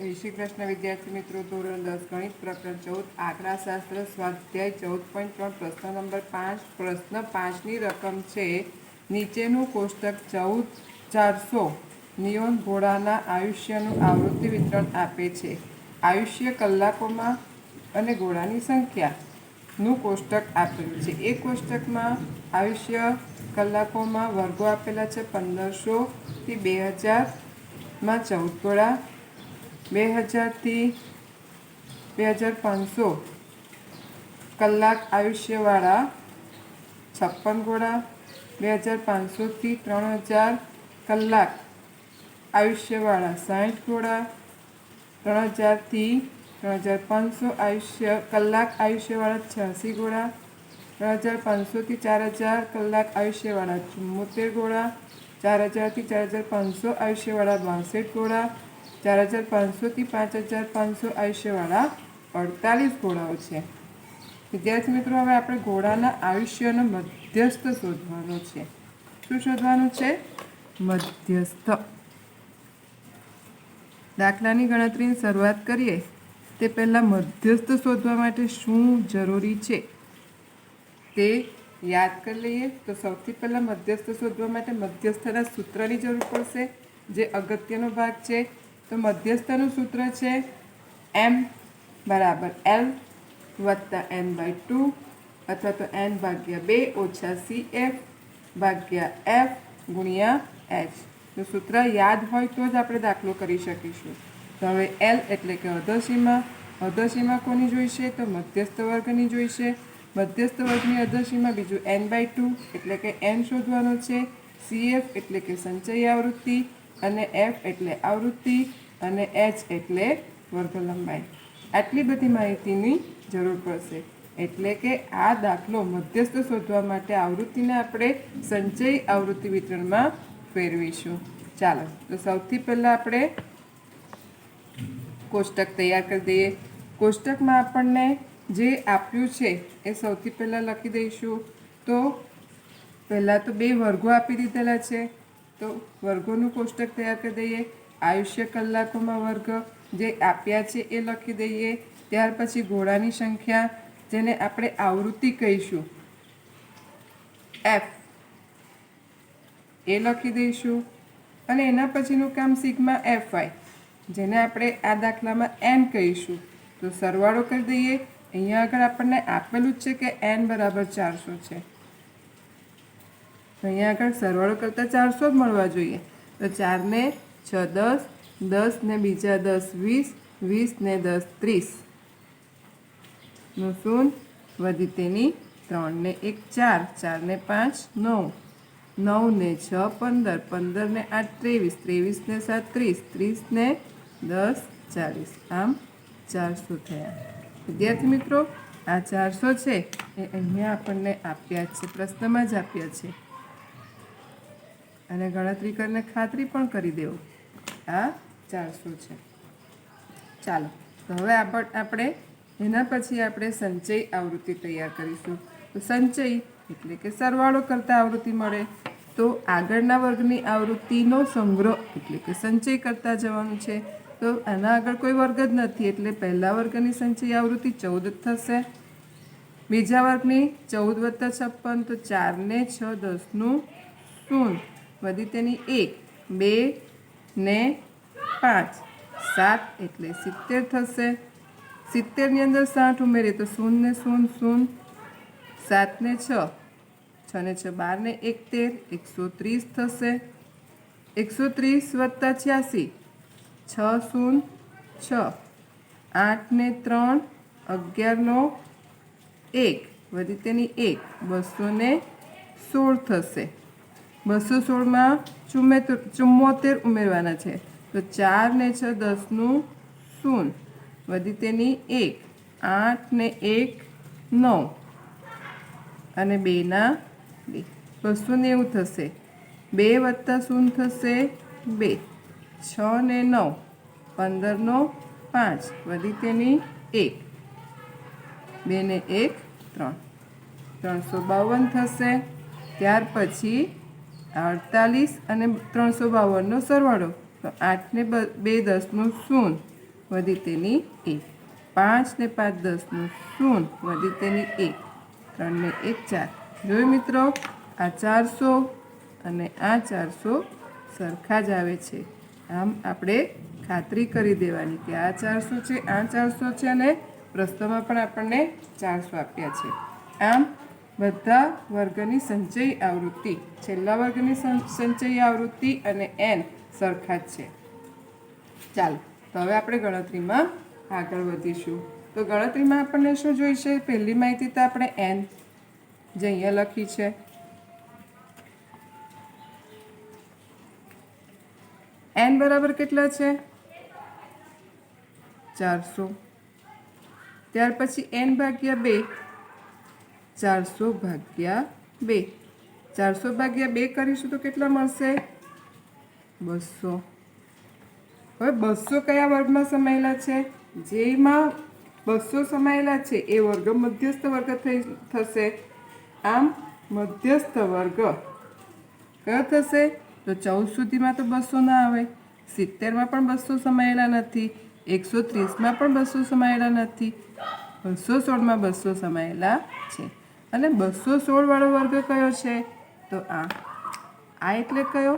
શ્રી કૃષ્ણ વિદ્યાર્થી મિત્રો, ધોરણ 10 ગણિત પ્રકરણ 14 આંકડાશાસ્ત્ર સ્વાધ્યાય 14.3 પ્રશ્ન નંબર 5 પ્રશ્ન 5ની રકમ છે નીચેનું કોષ્ટક 14 નિયોન ઘોડાના આયુષ્યનું આવૃત્તિ વિતરણ આપે છે. આયુષ્ય કલાકોમાં અને ઘોડાની સંખ્યાનું કોષ્ટક આપેલું છે. એ કોષ્ટકમાં આયુષ્ય કલાકોમાં વર્ગો આપેલા છે 1500 થી 2000માં 14 ઘોડા, 2000 થી 2500 કલાક આયુષ્યવાળા 56 ઘોડા, 2500 થી 3000 કલાક આયુષ્યવાળા 60 ઘોડા, 3000 થી 3500 કલાક આયુષ્યવાળા 86 ઘોડા, 3500 થી 4000 કલાક આયુષ્યવાળા 74 ઘોડા, 4000 થી 4500 આયુષ્યવાળા 62 ઘોડા, 4500 થી 5500 આયુષ્યવાળા 48 ઘોડાઓ છે. વિદ્યાર્થી મિત્રો, હવે આપણે ઘોડાના આયુષ્યનો મધ્યસ્થ શોધવાનો છે. શું શોધવાનું છે? મધ્યસ્થ. દાખલાની ગણતરીની શરૂઆત કરીએ તે પહેલાં મધ્યસ્થ શોધવા માટે શું જરૂરી છે તે યાદ કરી લઈએ. તો સૌથી પહેલાં મધ્યસ્થ શોધવા માટે મધ્યસ્થના સૂત્રની જરૂર પડશે, જે અગત્યનો ભાગ છે. તો મધ્યસ્થનું સૂત્ર છે m બરાબર l વત્તા n/2 અથવા તો n/2 ઓછા cf ભાગ્યા f ગુણ્યા h. તો સૂત્ર યાદ હોય તો જ આપણે દાખલો કરી શકીશું. તો હવે l એટલે કે અધસીમા. અધસીમા કોની જોઈશે? તો મધ્યસ્થ વર્ગની જોઈશે. મધ્યસ્થ વર્ગની અધસીમા બીજું n/2 એટલે કે n શોધવાનો છે. cf એટલે કે સંચયી આવૃત્તિ અને f એટલે આવૃત્તિ અને h એટલે વર્ગ લંબાઈ. આટલી બધી માહિતીની જરૂર પડશે. એટલે કે આ દાખલો મધ્યસ્થ શોધવા માટે આવૃત્તિને આપણે સંચયી આવૃત્તિ વિતરણમાં ફેરવીશું. ચાલો, તો સૌથી પહેલાં આપણે કોષ્ટક તૈયાર કરી દઈએ. કોષ્ટકમાં આપણને જે આપ્યું છે એ સૌથી પહેલાં લખી દઈશું. તો પહેલાં તો 2 વર્ગો આપી દીધેલા છે, તો વર્ગોનું કોષ્ટક તૈયાર કરી દઈએ. આયુષ્ય કલાકોમાં વર્ગ જે આપ્યા છે એ લખી દઈએ. ત્યાર પછી ઘોડાની સંખ્યા, જેને આપણે આવૃત્તિ કહીશું f, એ લખી દઈશું. અને એના પછીનું કામ સિગ્મા fy, જેને આપણે આ દાખલામાં n કહીશું. તો સરવાળો કરી દઈએ. અહીંયા આગળ આપણને આપેલું જ છે કે n બરાબર 400 છે. તો અહીંયા આગળ સરવાળો કરતાં 400 જ મળવા જોઈએ. તો 4 ને 6 10, 10 ને બીજા 10 20, 20 ને 10 30 નું શૂન્ય વધી તેની 3 ને 1 4, 4 ને 5 9, 9 ને 6 15, 15 ને 8 23, 23 ને 7 30, 30 ને 10 40. આમ 400 થયા. વિદ્યાર્થી મિત્રો, આ 400 છે એ અહીંયા આપણને આપ્યા છે, પ્રશ્નમાં જ આપ્યા છે. અને ગણતરી કરીને ખાતરી પણ કરી દેવું આ 400 છે. ચાલો, તો હવે આપણે એના પછી આપણે સંચયી આવૃત્તિ તૈયાર કરીશું. તો સંચયી એટલે કે સરવાળો કરતાં આવૃત્તિ મળે. તો આગળના વર્ગની આવૃત્તિનો સંગ્રહ એટલે કે સંચય કરતા જવાનું છે. તો આના આગળ કોઈ વર્ગ જ નથી, એટલે પહેલા વર્ગની સંચયી આવૃત્તિ 14 થશે. બીજા વર્ગની 14 + 56, તો 4 ને 6 10 નું શૂન્ય વધી તેની 1, 2 ને 5 7 એટલે 70 થશે. 70 ની અંદર 60 ઉમેરીએ તો 0 ને 0 0, 7 ને 6, 6 ને 6 12 ને 1 13, 130 થશે. 130 વત્તા 86 6 0 6, 8 ને 3 11 નો 1 વધી તેની 1 216 થશે. 216માં 74 ઉમેરવાના છે. તો 4 ને 6 10 નું શૂન્ય વધી તેની 1, 8 ને 1 9 અને 2 ના 2 290 થશે. 2 વત્તા 0 થશે 2, 6 ને 9 15 નો 5 વધી તેની 1, 2 ને 1 3 352 થશે. ત્યાર પછી 48 અને 352નો સરવાળો. તો 8 ને 2 10 નું શૂન્ય વધી તેની 1, 5 ને 5 10 0 વધી તેની 1, 3 ને 1 4. જોયું મિત્રો, આ 400 અને આ 400 સરખા જ આવે છે. આમ આપણે ખાતરી કરી દેવાની કે આ 400 છે, આ 400 છે અને પ્રશ્નમાં પણ આપણને 400 આપ્યા છે. આમ બધા વર્ગની સંચય આવૃત્તિ, છેલ્લા વર્ગની સંચય આવૃત્તિ અને n સરખા જ છે. ચાલો, તો હવે આપણે ગણતરીમાં આગળ વધીશું. તો ગણતરીમાં આપણને શું જોઈશે? પહેલી માહિતી તો આપણે n જે અહીંયા લખી છે. n બરાબર કેટલા છે? 400. ત્યાર પછી n ભાગ્યા 2, 400 ભાગ્યા 2. 400 ભાગ્યા 2 કરીશું તો કેટલા મળશે? 200. હવે 200 કયા વર્ગમાં સમાયેલા છે? જેમાં 200 સમાયેલા છે એ વર્ગ મધ્યસ્થ વર્ગ થશે. આમ મધ્યસ્થ વર્ગ કયો થશે? તો 14 સુધીમાં તો 200 ના આવે, 70માં પણ 200 સમાયેલા નથી, 130માં પણ 200 સમાયેલા નથી, 216માં 200 સમાયેલા છે. અને 216 વાળો વર્ગ કયો છે? તો આ એટલે કયો?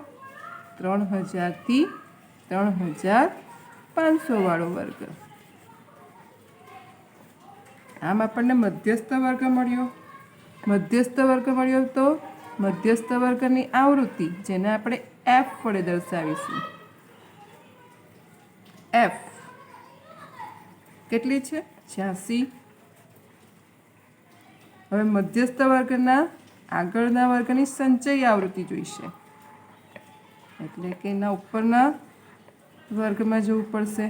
3000 થી 3500 વાળો વર્ગ. આમ આપણને મધ્યસ્થ વર્ગ મળ્યો. મધ્યસ્થ વર્ગ મળ્યો તો મધ્યસ્થ વર્ગની આવૃત્તિ, જેને આપણે f વડે દર્શાવીશું. f કેટલી છે? 86. હવે મધ્યસ્થ વર્ગના આગળના વર્ગની સંચય આવૃત્તિ જોઈશે, એટલે કે એના ઉપરના વર્ગમાં જવું પડશે.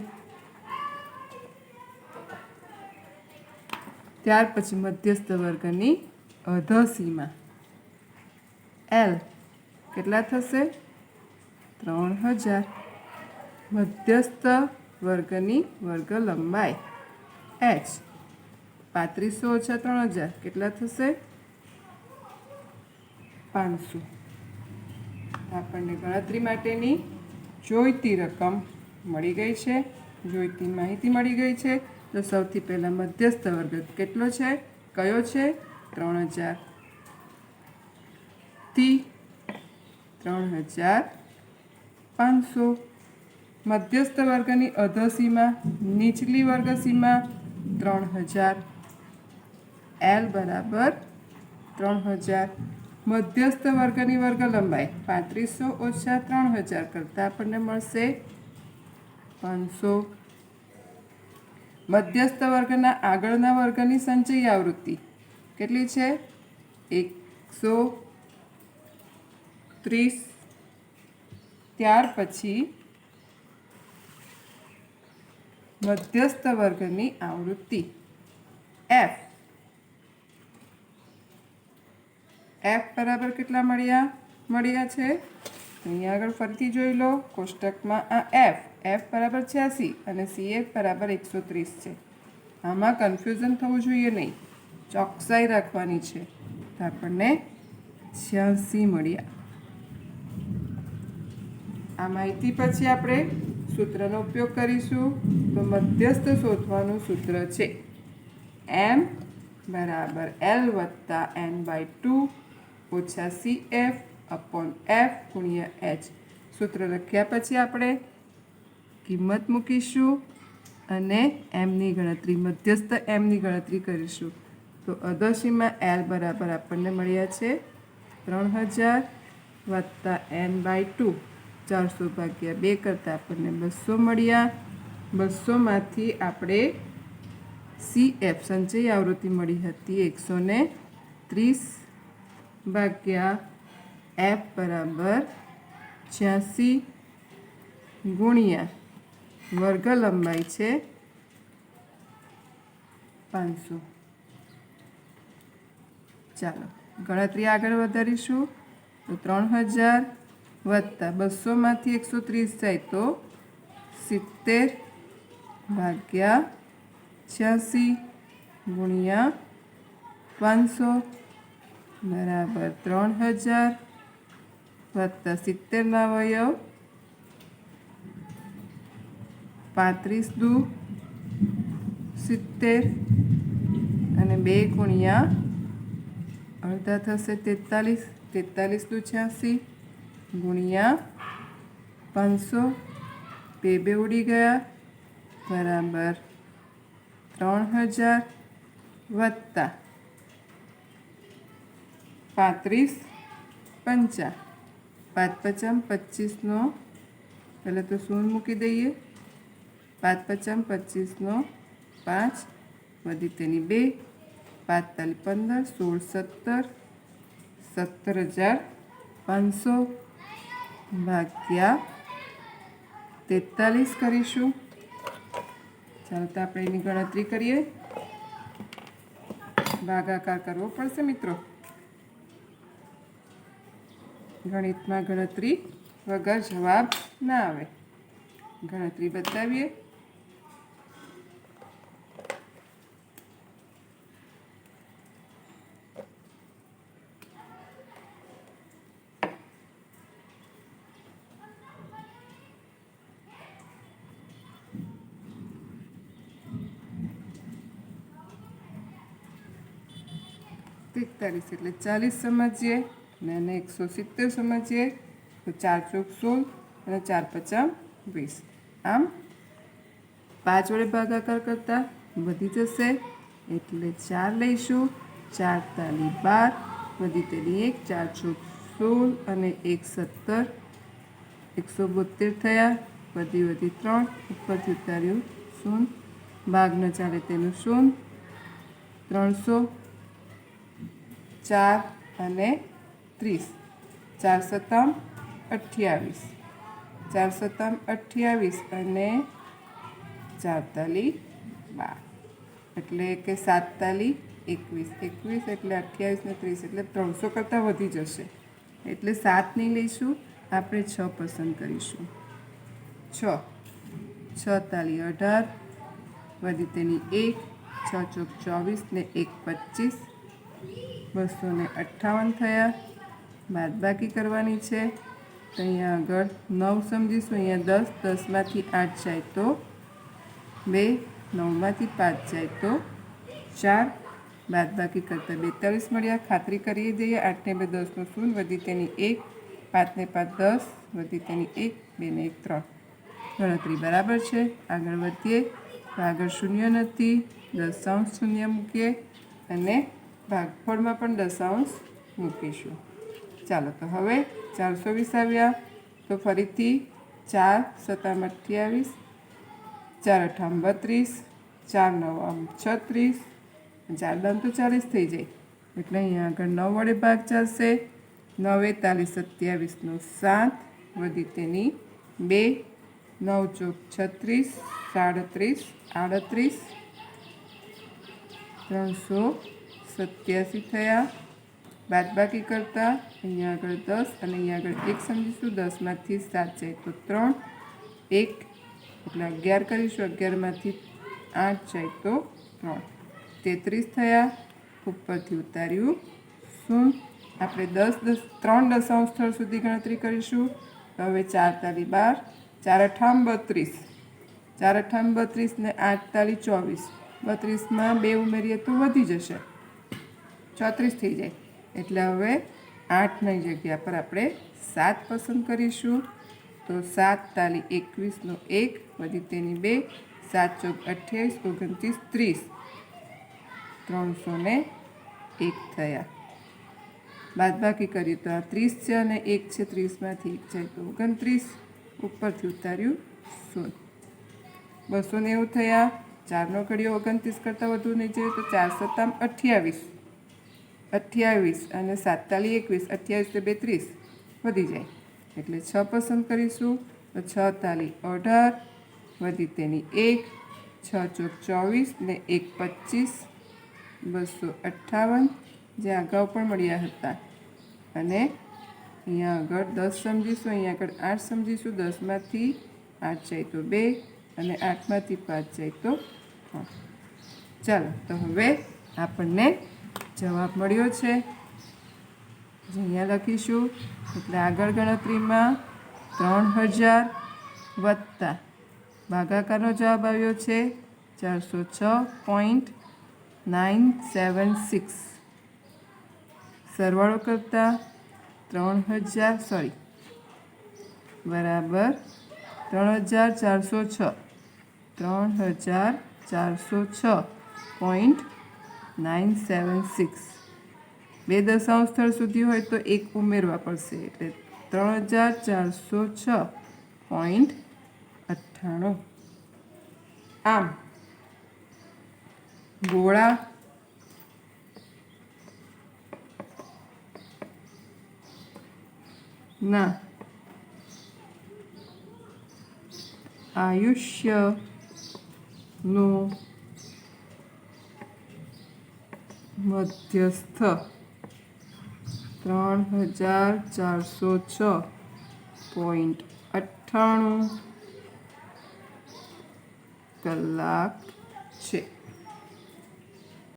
ત્યાર પછી મધ્યસ્થ વર્ગની અધસીમા L કેટલા થશે? 3000. મધ્યસ્થ વર્ગની વર્ગ લંબાઈ h 3500 ઓછા 3000 કેટલા થશે? 500. આપણને ગણતરી માટેની જોઈતી રકમ મળી ગઈ છે, જોઈતી માહિતી મળી ગઈ છે. તો સૌથી પહેલાં મધ્યસ્થ વર્ગ કેટલો છે? કયો છે? 3000 થી 3500. મધ્યસ્થ વર્ગની અધસીમા, નીચલી વર્ગ સીમા 3000. L બરાબર 3000. મધ્યસ્થ વર્ગની વર્ગ લંબાઈ 3500 ઓછા 3000 કરતાં આપણને મળશે 500. મધ્યસ્થ વર્ગના આગળના વર્ગની સંચય આવૃત્તિ કેટલી છે? 130. ત્યાર પછી મધ્યસ્થ વર્ગની આવૃત્તિ f. f બરાબર કેટલા મળ્યા છે? અહીંયા આગળ ફરીથી જોઈ લો કોષ્ટકમાં. આ f બરાબર 86 અને CF બરાબર 130 છે. આમાં કન્ફ્યુઝન થવું જોઈએ નહીં, ચોકસાઈ રાખવાની છે. તો આપણને 86 મળ્યા. આ માહિતી પછી આપણે સૂત્રનો ઉપયોગ કરીશું. તો મધ્યસ્થ શોધવાનું સૂત્ર છે m બરાબર L વત્તા n/2 ઓછા CF અપોન f ગુણ્યા h. સૂત્ર લખ્યા પછી આપણે કિંમત મૂકીશું અને mની ગણતરી, મધ્યસ્થ mની ગણતરી કરીશું. તો અધસીમા L બરાબર આપણને મળ્યા છે 3000 વત્તા n/2, 400 ભાગ્યા 2 કરતાં આપણને 200 મળ્યા. 200માંથી આપણે CF સંચય આવૃત્તિ મળી હતી 130 ભાગ્યા f બરાબર 86 ગુણ્યા વર્ગ લંબાઈ છે 500. ચાલો ગણતરી આગળ વધારીશું. તો 3000 વત્તા 200માંથી 130 જાય તો 70 ભાગ્યા 86 ગુણ્યા 500 બરાબર 3000 વત્તા 70ના અવયવ 35 દુ 70 અને 2 ગુણ્યા અડધા થશે 43, 43 દુ 86 ગુણ્યા 500, 2 ઉડી ગયા બરાબર 3000 વત્તા 35 50, 5 પચામ 25નો પહેલાં તો શૂન્ય મૂકી દઈએ, 5 પચામ 25નો 5 વધી તેની 2, 5 તાલી 15, 16 17, 17,500 ભાગ્યા 43 કરીશું. ચાલો તો આપણે એની ગણતરી કરીએ. ભાગાકાર કરવો પડશે મિત્રો. ગણિતમાં ગણતરી વગર જવાબ ના આવે. ગણતરી બતાવીએ. તેતાલીસ એટલે 40 સમજીએ અને 170 સમજીએ તો 4 ચોક 16 અને 4 પચામ 20. આમ 5 વડે ભાગાકાર કરતા વધી જશે એટલે 4 લઈશું. 4 તાલી 12 વધી તેની 1, 4 ચોક 16 અને 1 17, 172 થયા. વધી 3 ઉપરથી ઉતાર્યું શૂન્ય, ભાગ ન ચાલે તેનું શૂન્ય. 300, 4 અને 30, 4 સત્તામ 28, 4 સત્તામ 28 અને 4 તાલી 12 એટલે કે 7 તાલી 21, 21 એટલે 28 ને 30 એટલે 300 કરતાં વધી જશે એટલે 7 નહીં લઈશું, આપણે 6 પસંદ કરીશું. 6 તાલી 18 વધી તેની 1, 6 ચોક 24 ને 1 25, 258 થયા. બાદબાકી કરવાની છે તો અહીંયા આગળ 9 સમજીશું. અહીંયા 10, 10માંથી 8 જાય તો 2, 9માંથી 5 જાય તો 4. બાદબાકી કરતાં 42 મળ્યા. ખાતરી કરીએ જઈએ. 8 ને 2 10નો શૂન્ય વધી તેની 1, 5 ને 5 10 વધી તેની 1, 2 ને 1 3. ગણતરી બરાબર છે. આગળ વધીએ તો આગળ શૂન્ય નથી, દશાંશ શૂન્ય મૂકીએ અને ભાગફળમાં પણ દશાંશ મૂકીશું. ચાલો તો હવે 420 આવ્યા તો ફરીથી 4 સત્તામ 28, 4 અઠામ 32, 4 નવામ 36, 4 દામ તો 40 થઈ જાય એટલે અહીંયા આગળ 9 વડે ભાગ ચાલશે. 9 તાલી 27નો 7 વધી તેની 2, 9 ચોક 36, 37, 38, 387 થયા. બાદબાકી કરતાં અહીંયા આગળ 10 અને અહીંયા આગળ 1 સમજીશું. 10માંથી 7 જાય તો 3, 1 એટલે 11 કરીશું. 11માંથી 8 જાય તો 3, 33 થયા. ઉપરથી ઉતાર્યું શૂન્ય. આપણે 3 દશાંશ સ્થળ સુધી ગણતરી કરીશું. હવે 4 તાલી 12, 4 અઠામ 32, 4 અઠામ 32 ને 8 તાલી 24, 32માં 2 ઉમેરીએ તો વધી જશે 34 થઈ જાય એટલે હવે 8ની જગ્યા પર આપણે 7 પસંદ કરીશું. તો 7 તાલી 21નો 1 વધી તેની 2, 7 ચોક 28, 29, 30, 301 થયા. બાદબાકી કરીએ તો આ 30 છે અને 1 છે. 30માંથી 1 જાય તો 29. ઉપરથી ઉતાર્યું શૂન્ય. 290 થયા. 4નો ઘડિયો 29 કરતાં વધુ નહીં જોઈએ તો 4 સત્તામ 28, 28 અને 7 તાલી 21, 28 ને 2 30 વધી જાય એટલે 6 પસંદ કરીશું. તો 6 તાલી 18 વધી તેની 1, 6 ચોક 24 ને 1 25, 258 જે અગાઉ પણ મળ્યા હતા. અને અહીંયા આગળ 10 સમજીશું, અહીંયા આગળ 8 સમજીશું. 10માંથી 8 જાય તો 2 અને 8માંથી 5 જાય તો 3. ચાલો તો હવે આપણને જવાબ મળ્યો છે જે અહીંયા લખીશું. એટલે આગળ ગણતરીમાં 3000 વત્તા ભાગાકારનો જવાબ આવ્યો છે 406.976. સરવાળો કરતા 3000 બરાબર 3406. 3406.976. બે દશાંશ સ્થળ સુધી હોય તો એક ઉમેરવા પડશે એટલે 3406.98. આમ ગોળા ના આયુષ્યનું મધ્યસ્થ 3406.98 કલાક છે.